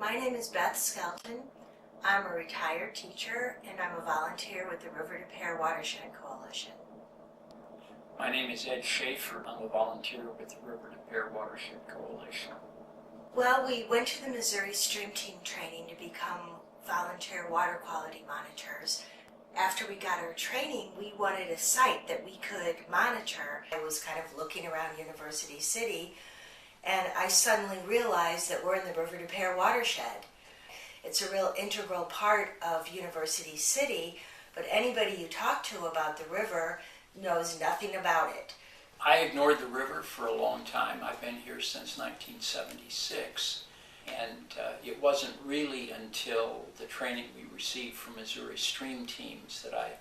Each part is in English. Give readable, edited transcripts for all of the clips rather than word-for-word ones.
My name is Beth Skelton. I'm a retired teacher and I'm a volunteer with the River to Pear Watershed Coalition. My name is Ed Schaefer. I'm a volunteer with the River to Pear Watershed Coalition. Well, we went to the Missouri Stream Team training to become volunteer water quality monitors. After we got our training, we wanted a site that we could monitor. I was kind of looking around University City and I suddenly realized that we're in the River to Pear watershed. It's a real integral part of University City, but anybody you talk to about the river knows nothing about it. I ignored the river for a long time. I've been here since 1976, and it wasn't really until the training we received from Missouri Stream Teams that I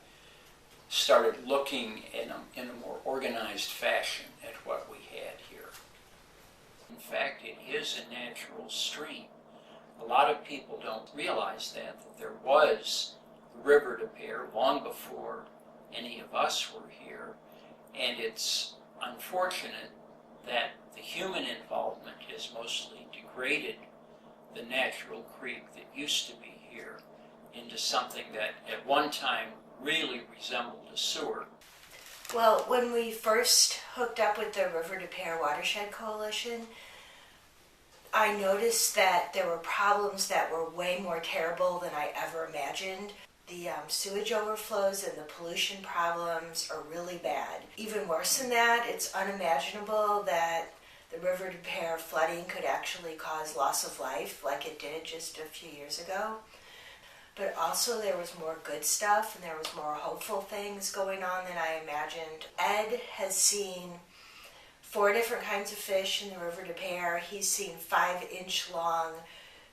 started looking in a more organized fashion at what we had here. In fact, it is a natural stream. A lot of people don't realize that there was the River to Pear long before any of us were here, and it's unfortunate that the human involvement has mostly degraded the natural creek that used to be here into something that at one time really resembled a sewer. Well, when we first hooked up with the River to Pear Watershed Coalition, I noticed that there were problems that were way more terrible than I ever imagined. The sewage overflows and the pollution problems are really bad. Even worse than that, it's unimaginable that the River to Pear flooding could actually cause loss of life like it did just a few years ago. But also there was more good stuff and there was more hopeful things going on than I imagined. Ed has seen 4 different kinds of fish in the River to Pear. He's seen 5-inch long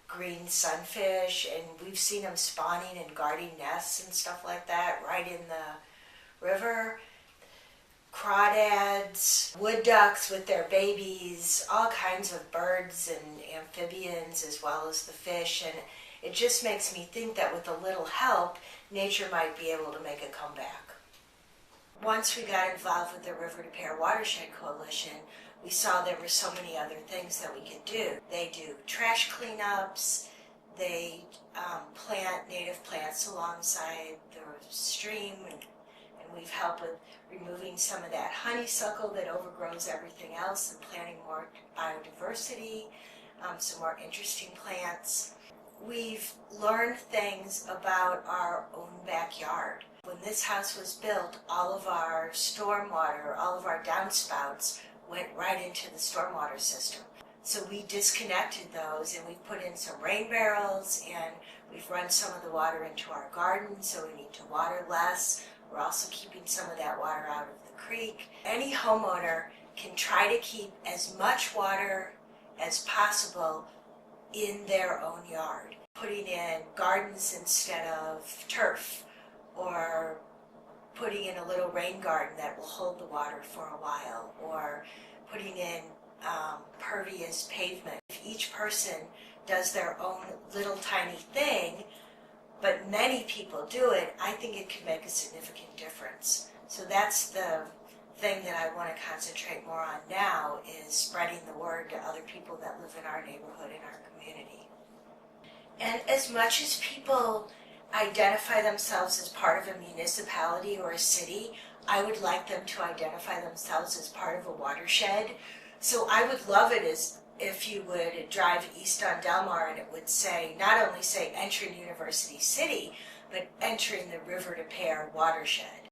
green sunfish, and we've seen them spawning and guarding nests and stuff like that right in the river. Crawdads, wood ducks with their babies, all kinds of birds and amphibians as well as the fish, and it just makes me think that with a little help, nature might be able to make a comeback. Once we got involved with the River to Pear Watershed Coalition, we saw there were so many other things that we could do. They do trash cleanups, they plant native plants alongside the stream, and we've helped with removing some of that honeysuckle that overgrows everything else and planting more biodiversity, some more interesting plants. We've learned things about our own backyard. When this house was built, all of our stormwater, all of our downspouts went right into the stormwater system. So we disconnected those and we've put in some rain barrels and we've run some of the water into our garden, so we need to water less. We're also keeping some of that water out of the creek. Any homeowner can try to keep as much water as possible in their own yard. Putting in gardens instead of turf, or putting in a little rain garden that will hold the water for a while, or putting in pervious pavement. If each person does their own little tiny thing, but many people do it, I think it can make a significant difference. So that's the thing that I want to concentrate more on now, is spreading the word to other people that live in our neighborhood, in our community. And as much as people identify themselves as part of a municipality or a city, I would like them to identify themselves as part of a watershed. So I would love it as if you would drive east on Delmar and it would say, not only say entering University City, but entering the River to Pear watershed.